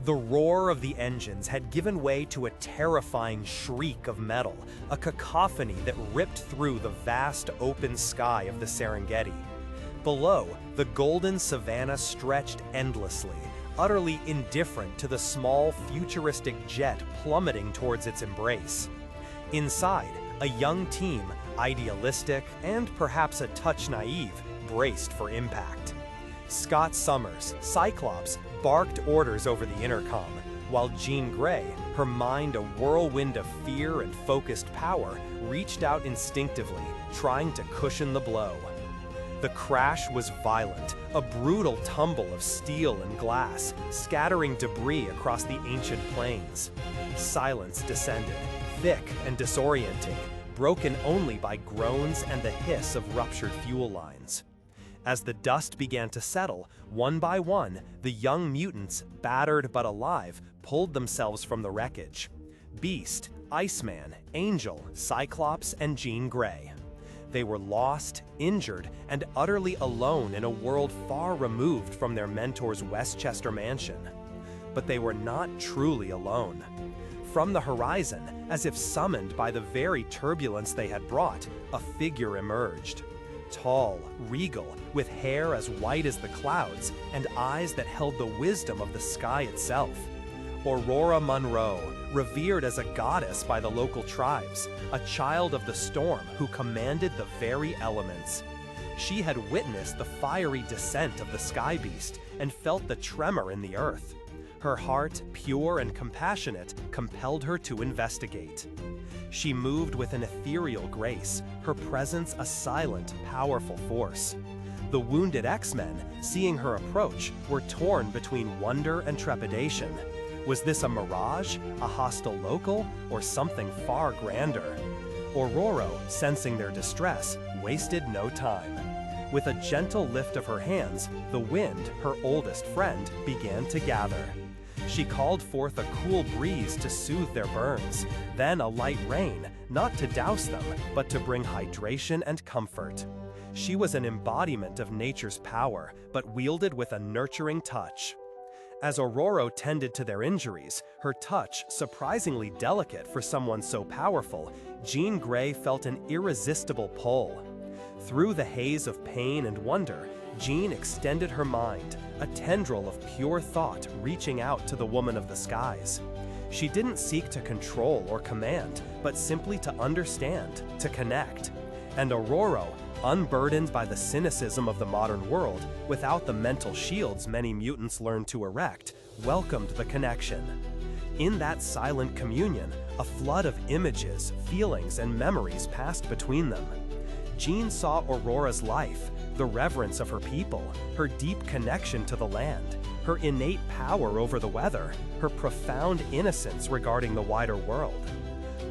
The roar of the engines had given way to a terrifying shriek of metal, a cacophony that ripped through the vast open sky of the Serengeti. Below, the golden savannah stretched endlessly, utterly indifferent to the small, futuristic jet plummeting towards its embrace. Inside, a young team, idealistic and perhaps a touch naive, braced for impact. Scott Summers, Cyclops, barked orders over the intercom, while Jean Grey, her mind a whirlwind of fear and focused power, reached out instinctively, trying to cushion the blow. The crash was violent, a brutal tumble of steel and glass, scattering debris across the ancient plains. Silence descended, thick and disorienting, broken only by groans and the hiss of ruptured fuel lines. As the dust began to settle, one by one, the young mutants, battered but alive, pulled themselves from the wreckage. Beast, Iceman, Angel, Cyclops, and Jean Grey. They were lost, injured, and utterly alone in a world far removed from their mentor's Westchester mansion. But they were not truly alone. From the horizon, as if summoned by the very turbulence they had brought, a figure emerged. Tall, regal, with hair as white as the clouds and eyes that held the wisdom of the sky itself. Aurora Monroe, revered as a goddess by the local tribes, a child of the storm who commanded the very elements. She had witnessed the fiery descent of the sky beast and felt the tremor in the earth. Her heart, pure and compassionate, compelled her to investigate. She moved with an ethereal grace, her presence a silent, powerful force. The wounded X-Men, seeing her approach, were torn between wonder and trepidation. Was this a mirage, a hostile local, or something far grander? Aurora, sensing their distress, wasted no time. With a gentle lift of her hands, the wind, her oldest friend, began to gather. She called forth a cool breeze to soothe their burns, then a light rain, not to douse them, but to bring hydration and comfort. She was an embodiment of nature's power, but wielded with a nurturing touch. As Aurora tended to their injuries, her touch surprisingly delicate for someone so powerful, Jean Grey felt an irresistible pull. Through the haze of pain and wonder, Jean extended her mind, a tendril of pure thought reaching out to the woman of the skies. She didn't seek to control or command, but simply to understand, to connect. And Aurora, unburdened by the cynicism of the modern world, without the mental shields many mutants learned to erect, welcomed the connection. In that silent communion, a flood of images, feelings, and memories passed between them. Jean saw Aurora's life, the reverence of her people, her deep connection to the land, her innate power over the weather, her profound innocence regarding the wider world.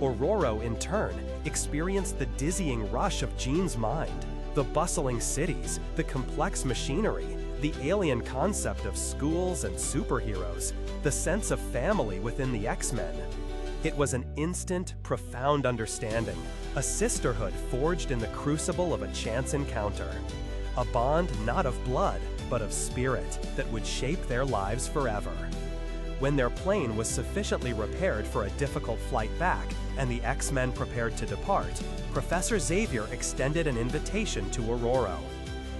Aurora, in turn, experienced the dizzying rush of Jean's mind, the bustling cities, the complex machinery, the alien concept of schools and superheroes, the sense of family within the X-Men. It was an instant, profound understanding, a sisterhood forged in the crucible of a chance encounter. A bond not of blood, but of spirit that would shape their lives forever. When their plane was sufficiently repaired for a difficult flight back and the X-Men prepared to depart, Professor Xavier extended an invitation to Aurora.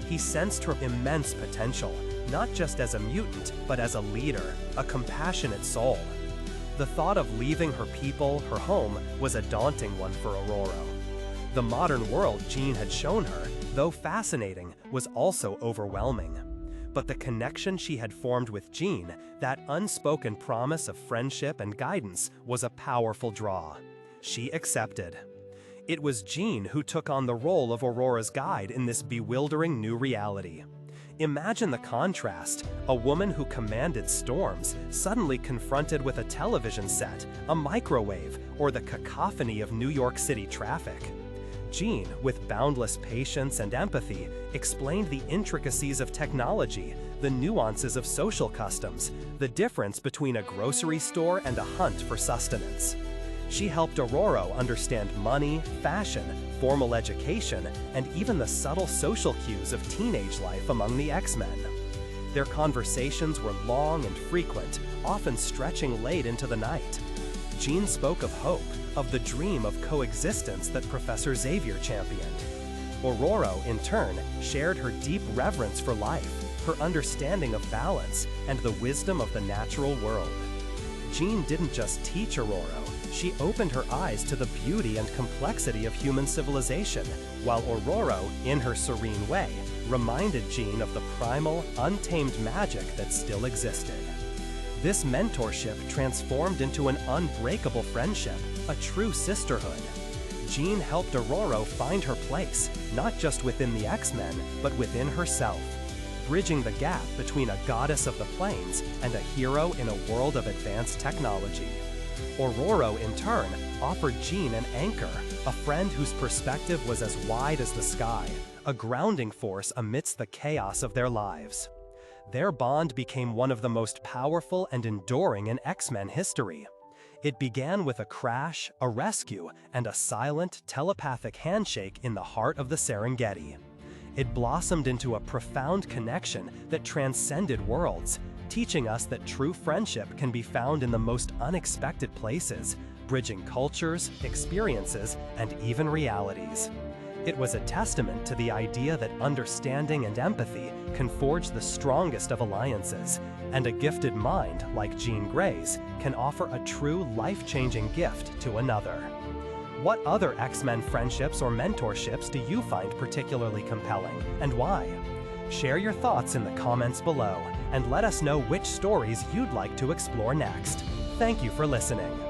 He sensed her immense potential, not just as a mutant, but as a leader, a compassionate soul. The thought of leaving her people, her home, was a daunting one for Aurora. The modern world Jean had shown her, though fascinating, was also overwhelming. But the connection she had formed with Jean, that unspoken promise of friendship and guidance, was a powerful draw. She accepted. It was Jean who took on the role of Aurora's guide in this bewildering new reality. Imagine the contrast, a woman who commanded storms, suddenly confronted with a television set, a microwave, or the cacophony of New York City traffic. Jean, with boundless patience and empathy, explained the intricacies of technology, the nuances of social customs, the difference between a grocery store and a hunt for sustenance. She helped Aurora understand money, fashion, formal education, and even the subtle social cues of teenage life among the X-Men. Their conversations were long and frequent, often stretching late into the night. Jean spoke of hope, of the dream of coexistence that Professor Xavier championed. Aurora, in turn, shared her deep reverence for life, her understanding of balance, and the wisdom of the natural world. Jean didn't just teach Aurora, she opened her eyes to the beauty and complexity of human civilization, while Aurora, in her serene way, reminded Jean of the primal, untamed magic that still existed. This mentorship transformed into an unbreakable friendship, a true sisterhood. Jean helped Aurora find her place, not just within the X-Men, but within herself, bridging the gap between a goddess of the plains and a hero in a world of advanced technology. Aurora, in turn, offered Jean an anchor, a friend whose perspective was as wide as the sky, a grounding force amidst the chaos of their lives. Their bond became one of the most powerful and enduring in X-Men history. It began with a crash, a rescue, and a silent, telepathic handshake in the heart of the Serengeti. It blossomed into a profound connection that transcended worlds, teaching us that true friendship can be found in the most unexpected places, bridging cultures, experiences, and even realities. It was a testament to the idea that understanding and empathy can forge the strongest of alliances, and a gifted mind, like Jean Grey's, can offer a true life-changing gift to another. What other X-Men friendships or mentorships do you find particularly compelling, and why? Share your thoughts in the comments below, and let us know which stories you'd like to explore next. Thank you for listening.